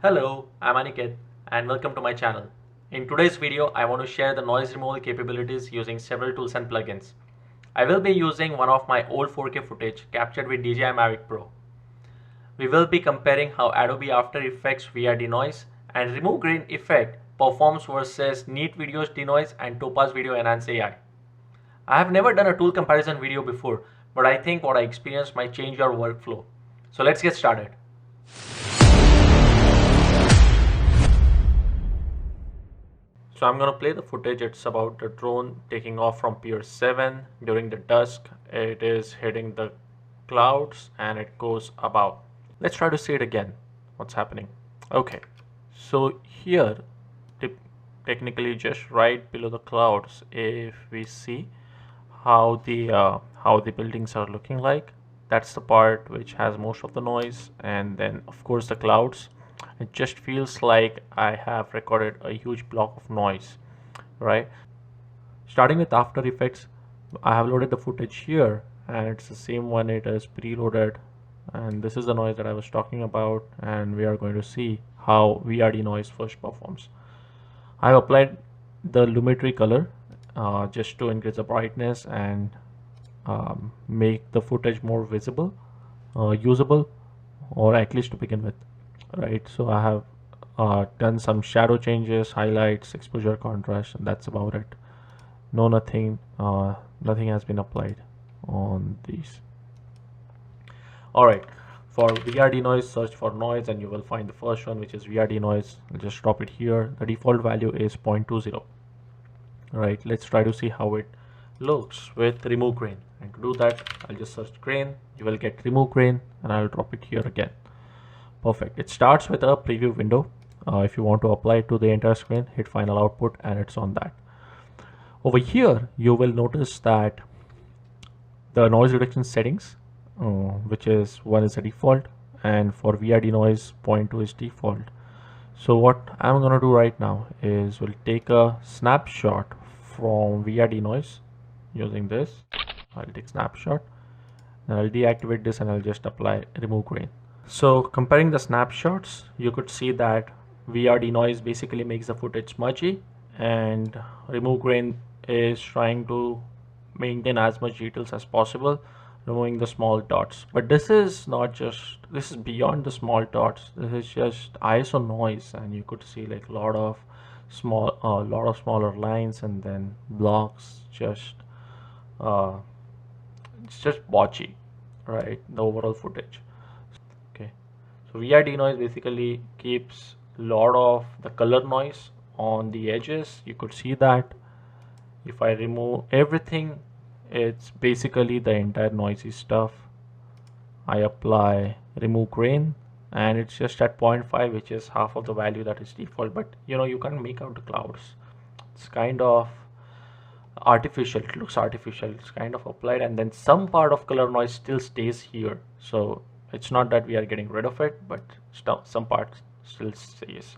Hello, I'm Aniket and welcome to my channel. In today's video, I want to share the noise removal capabilities using several tools and plugins. I will be using one of my old 4K footage captured with DJI Mavic Pro. We will be comparing how Adobe After Effects via Denoise and Remove Grain Effect performs versus Neat Video's Denoise and Topaz Video Enhance AI. I have never done a tool comparison video before, but I think what I experienced might change your workflow. So let's get started. So I'm going to play the footage. It's about the drone taking off from Pier 7 during the dusk. It is hitting the clouds and it goes above. Let's try to see it again. What's happening? Okay, so here technically just right below the clouds, if we see how the buildings are looking like, that's the part which has most of the noise, and then of course the clouds. It just feels like I have recorded a huge block of noise, right? Starting with After Effects, I have loaded the footage here and it's the same one. It is preloaded, and this is the noise that I was talking about, and we are going to see how VRD noise first performs. I have applied the lumetri color just to increase the brightness and make the footage more visible, usable, or at least to begin with, right? So I have done some shadow changes, highlights, exposure, contrast, and that's about it. Nothing has been applied on these. All right, for VRD noise, search for noise and you will find the first one, which is VRD noise. I'll just drop it here. The default value is 0.20. All right, let's try to see how it looks with remove grain. And to do that, I'll just search grain. You will get remove grain and I'll drop it here again. Perfect. It starts with a preview window. If you want to apply it to the entire screen, hit final output and it's on that. Over here, you will notice that the noise reduction settings, which is 1 is the default, and for VRD noise 0.2 is default. So what I'm going to do right now is we'll take a snapshot from VRD noise using this. I'll take snapshot and I'll deactivate this and I'll just apply remove grain. So comparing the snapshots, you could see that VRD noise basically makes the footage smudgy, and remove grain is trying to maintain as much details as possible, removing the small dots. But this is beyond the small dots. This is just ISO noise, and you could see like a lot of smaller lines and then blocks. It's just botchy, right? The overall footage. Okay, so VRD noise basically keeps a lot of the color noise on the edges. You could see that if I remove everything, it's basically the entire noisy stuff. I apply remove grain and it's just at 0.5, which is half of the value that is default. But you can't make out the clouds. It's kind of artificial. It looks artificial. It's kind of applied, and then some part of color noise still stays here. So it's not that we are getting rid of it, but some part still stays.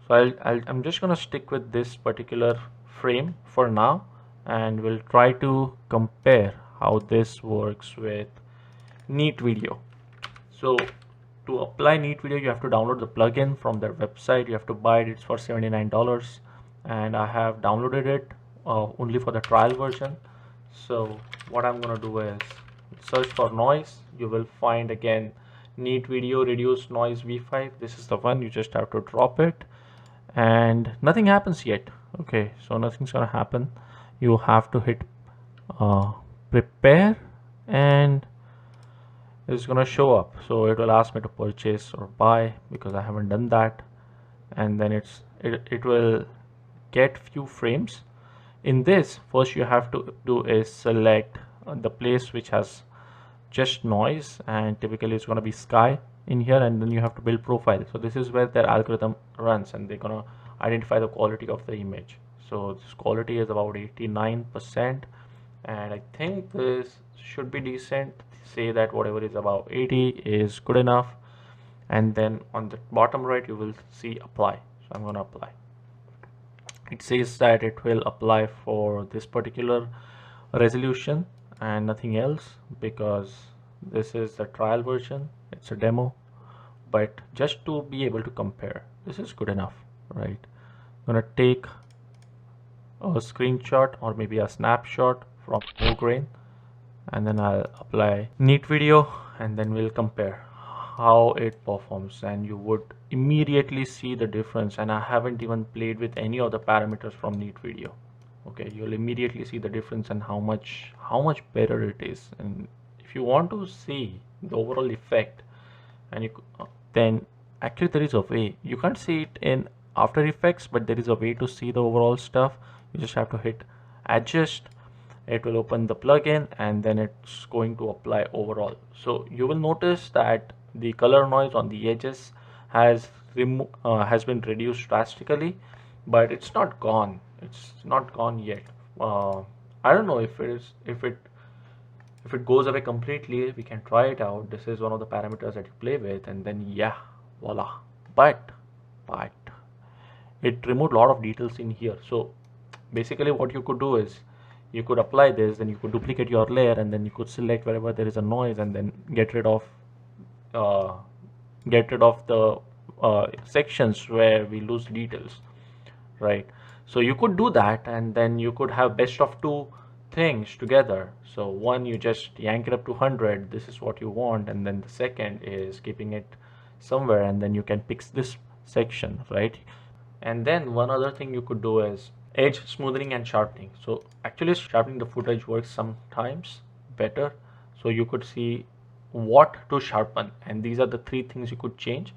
So I'm just gonna stick with this particular frame for now, and we'll try to compare how this works with Neat Video. So to apply Neat Video, you have to download the plugin from their website. You have to buy it. It's for $79, and I have downloaded it only for the trial version. So what I'm gonna do is search for noise. You will find again Neat Video Reduce Noise V5. This is the one. You just have to drop it, and nothing happens yet. Okay, so nothing's gonna happen. You have to hit prepare and it's gonna show up. So it will ask me to purchase or buy because I haven't done that, and then it will get few frames. In this, first you have to do is select the place which has just noise, and typically it's going to be sky in here, and then you have to build profile. So this is where their algorithm runs, and they're going to identify the quality of the image. So this quality is about 89%, and I think this should be decent. Say that whatever is above 80 is good enough, and then on the bottom right you will see apply. So I'm going to apply. It says that it will apply for this particular resolution and nothing else, because this is the trial version, it's a demo. but just to be able to compare, this is good enough, right? I'm gonna take a screenshot or maybe a snapshot from more grain, and then I'll apply neat video, and then we'll compare how it performs, and you would immediately see the difference. And I haven't even played with any of the parameters from neat video. Okay, you'll immediately see the difference and how much better it is. And if you want to see the overall effect, and then actually there is a way. You can't see it in After Effects, but there is a way to see the overall stuff. You just have to hit adjust. It will open the plugin, and then it's going to apply overall. So you will notice that the color noise on the edges has been reduced drastically, but it's not gone. It's not gone yet. I don't know if it goes away completely. We can try it out. This is one of the parameters that you play with, and then yeah, voila. But it removed a lot of details in here. So basically what you could do is you could apply this, then you could duplicate your layer, and then you could select wherever there is a noise, and then get rid of the sections where we lose details, right? So you could do that, and then you could have best of two things together. So one, you just yank it up to 100, this is what you want, and then the second is keeping it somewhere, and then you can pick this section, right? And then one other thing you could do is edge smoothing and sharpening. So actually sharpening the footage works sometimes better. So you could see what to sharpen, and these are the three things you could change,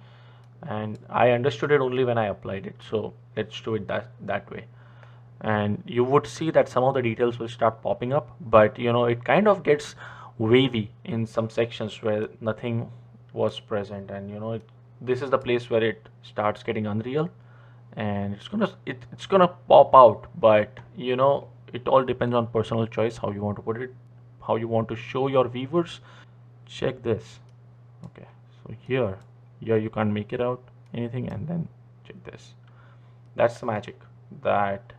and I understood it only when I applied it. So let's do it that way, and you would see that some of the details will start popping up, but it kind of gets wavy in some sections where nothing was present, and this is the place where it starts getting unreal, and it's gonna pop out. But it all depends on personal choice, how you want to put it, how you want to show your viewers. Check this. Okay, so here you can't make it out anything, and then check this. That's the magic that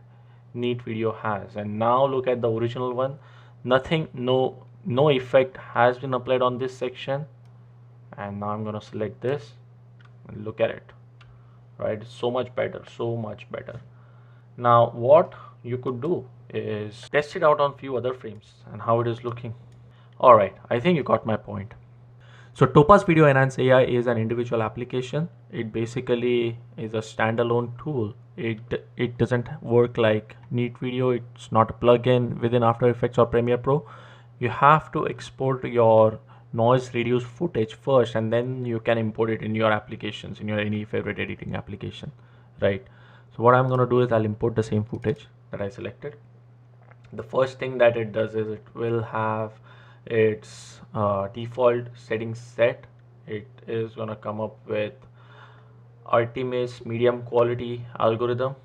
neat video has. And now look at the original one. Nothing, no effect has been applied on this section, and now I'm gonna select this and look at it, right? So much better, so much better. Now what you could do is test it out on few other frames and how it is looking. All right, I think you got my point. So Topaz Video Enhance AI is an individual application. It basically is a standalone tool. It doesn't work like neat video. It's not a plugin within After Effects or Premiere Pro. You have to export your noise reduced footage first, and then you can import it in your applications, in your any favorite editing application, right? So what I'm going to do is I'll import the same footage that I selected. The first thing that it does is it will have its default settings set. It is going to come up with Artemis medium quality algorithm.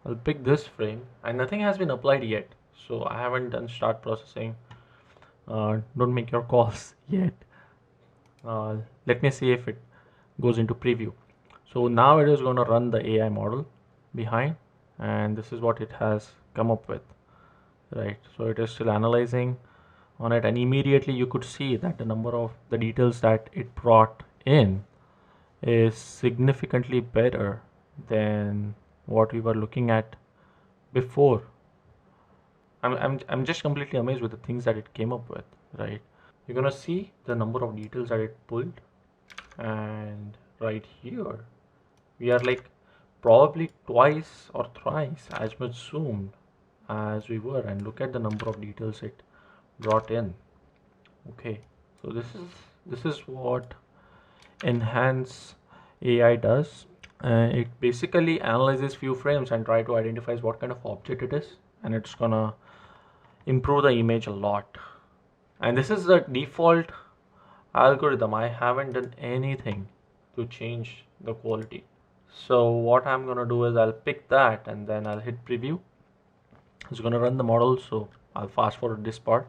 I'll pick this frame, and nothing has been applied yet, so I haven't done start processing. Don't make your calls yet. Let me see if it goes into preview. So now it is going to run the AI model behind, and this is what it has come up with, right? So it is still analyzing on it, and immediately you could see that the number of the details that it brought in is significantly better than what we were looking at before. I'm just completely amazed with the things that it came up with, right? You're gonna see the number of details that it pulled, and right here we are like probably twice or thrice as much zoomed as we were, and look at the number of details it brought in. Okay, so this is what Enhance AI does. It basically analyzes few frames and try to identify what kind of object it is, and it's gonna improve the image a lot. And this is the default algorithm. I haven't done anything to change the quality. So what I'm gonna do is I'll pick that, and then I'll hit preview. It's gonna run the model, so I'll fast forward this part,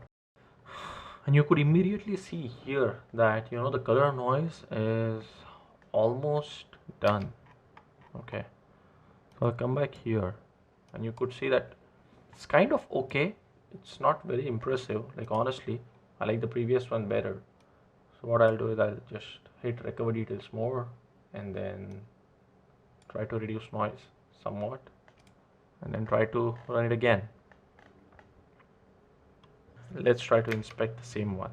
and you could immediately see here that the color noise is almost done. Okay, so I'll come back here, and you could see that it's kind of okay. It's not very impressive, like honestly I like the previous one better. So what I'll do is I'll just hit recover details more, and then try to reduce noise somewhat, and then try to run it again. Let's try to inspect the same one.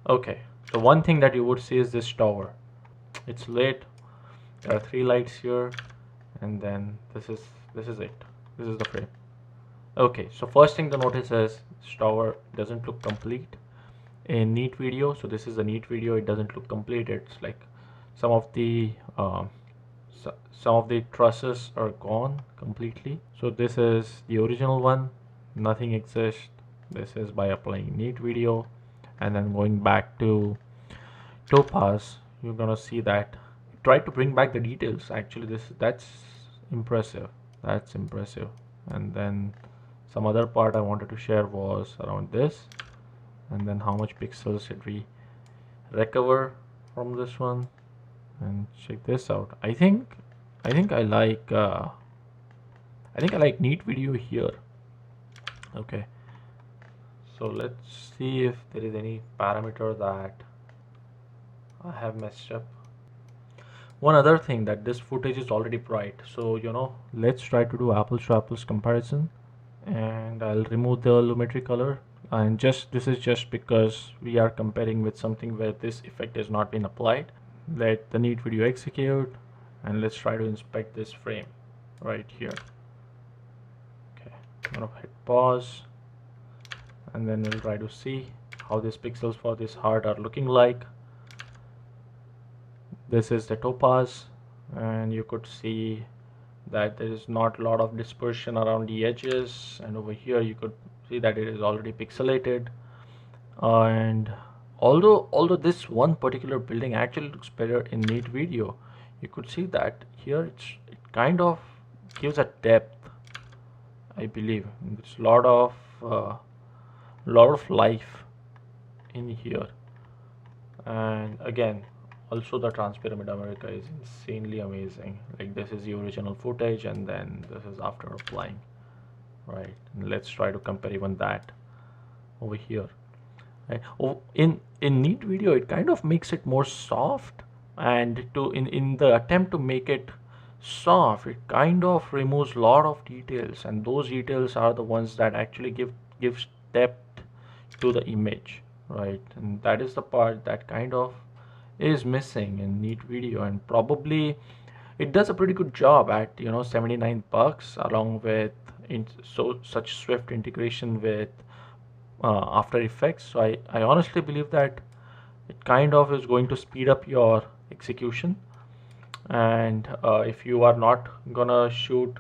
Okay, so one thing that you would see is this tower. It's lit. There are 3 lights here, and then this is it. This is the frame. Okay, so first thing to notice is this tower doesn't look complete in neat video. So this is a neat video. It doesn't look complete. It's like some of the trusses are gone completely. So this is the original one. Nothing exists. This is by applying neat video, and then going back to Topaz, you're gonna see that it tried to bring back the details. Actually, that's impressive. That's impressive. And then some other part I wanted to share was around this, and then how much pixels did we recover from this one. And check this out. I think I like neat video here. Okay, so let's see if there is any parameter that I have messed up. One other thing, that this footage is already bright, so let's try to do apples to apples comparison, and I'll remove the lumetri color. And this is just because we are comparing with something where this effect has not been applied. Let the neat video execute, and let's try to inspect this frame right here. Okay, I'm gonna hit pause, and then we'll try to see how these pixels for this heart are looking like. This is the Topaz, and you could see that there is not a lot of dispersion around the edges, and over here you could see that it is already pixelated. And although this one particular building actually looks better in neat video, you could see that here it kind of gives a depth, I believe. There's a lot of life in here. And again, also the Transpyramid America is insanely amazing. Like, this is the original footage, and then this is after applying, right? And let's try to compare even that over here. Right? Oh, in neat video, it kind of makes it more soft, and in the attempt to make it soft, it kind of removes a lot of details, and those details are the ones that actually gives depth to the image, right? And that is the part that kind of is missing in neat video, and probably it does a pretty good job at $79, along with such swift integration with After Effects. So I honestly believe that it kind of is going to speed up your execution. And if you are not gonna shoot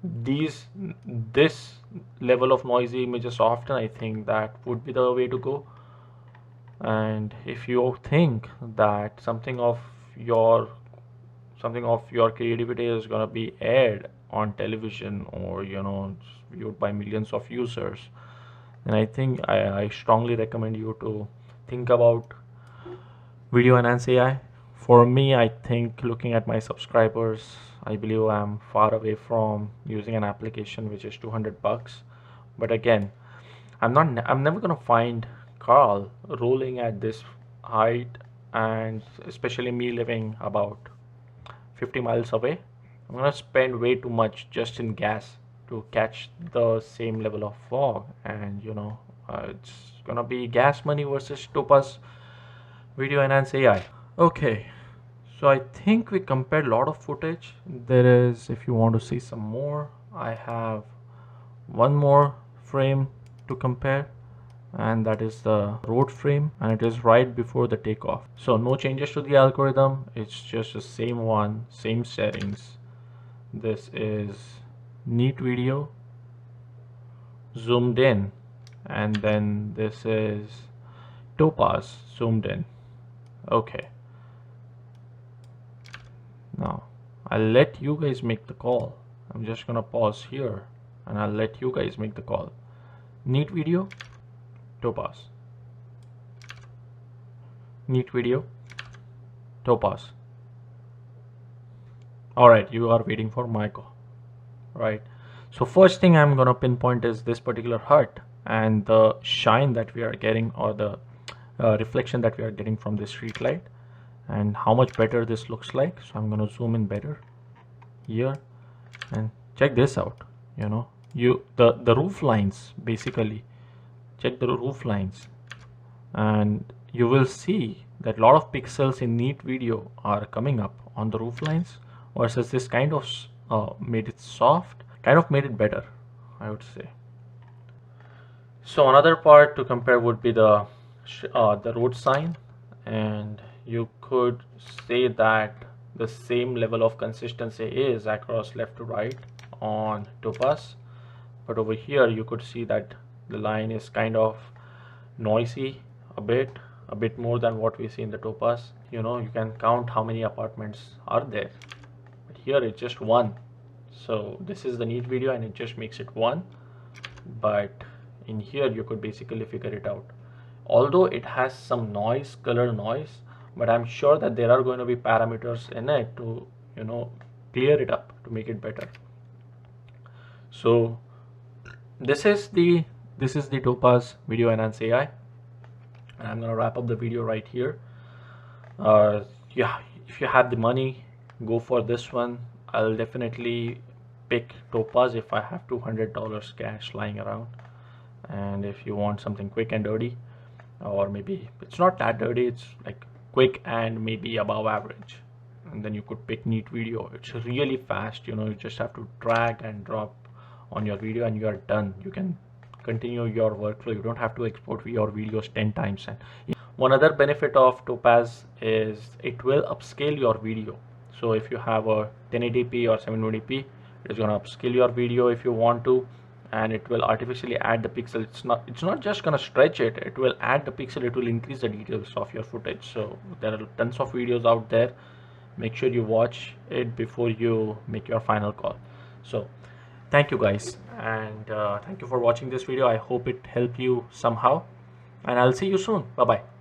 this level of noisy images often, I think that would be the way to go. And if you think that something of your creativity is gonna be aired on television, or viewed by millions of users, then I think I strongly recommend you to think about video enhanced AI. For me, I think, looking at my subscribers, I believe I'm far away from using an application which is $200. But again, I'm never gonna find Carl rolling at this height, and especially me living about 50 miles away. I'm gonna spend way too much just in gas to catch the same level of fog, and it's gonna be gas money versus Topaz video enhanced AI. Okay, so I think we compared a lot of footage. There is, if you want to see some more, I have one more frame to compare, and that is the road frame, and it is right before the takeoff. So no changes to the algorithm, it's just the same one, same settings. This is neat video zoomed in, and then this is Topaz zoomed in. Okay, now I'll let you guys make the call. I'm just gonna pause here, and I'll let you guys make the call. Neat video, Topaz. Neat video, Topaz. Alright, you are waiting for my call, right? So first thing I'm gonna pinpoint is this particular hut, and the shine that we are getting, or the reflection that we are getting from this street light. and how much better this looks like. So I'm going to zoom in better here and check this out. You know, the roof lines, basically check the roof lines, and you will see that a lot of pixels in neat video are coming up on the roof lines, versus this kind of made it soft, kind of made it better, I would say. So another part to compare would be the road sign, and you could say that the same level of consistency is across left to right on Topaz, but over here you could see that the line is kind of noisy a bit more than what we see in the Topaz. You know, you can count how many apartments are there, but here it's just one. So this is the neat video and it just makes it one, but in here you could basically figure it out. Although it has some noise, color noise, but I'm sure that there are going to be parameters in it to, you know, clear it up to make it better. So this is the Topaz Video Enhance AI, and I'm gonna wrap up the video right here. Yeah, if you have the money, go for this one. I'll definitely pick Topaz if I have $200 cash lying around. And if you want something quick and dirty, or maybe it's not that dirty, it's like quick and maybe above average, and then you could pick neat video. It's really fast, you know, you just have to drag and drop on your video and you are done. You can continue your workflow. You don't have to export your videos 10 times. And one other benefit of Topaz is it will upscale your video. So if you have a 1080p or 720p, it's going to upscale your video if you want to, and it will artificially add the pixel. It's not just going to stretch it, it will add the pixel, it will increase the details of your footage. So there are tons of videos out there. Make sure you watch it before you make your final call. So thank you guys, and thank you for watching this video. I hope it helped you somehow, and I'll see you soon. Bye bye.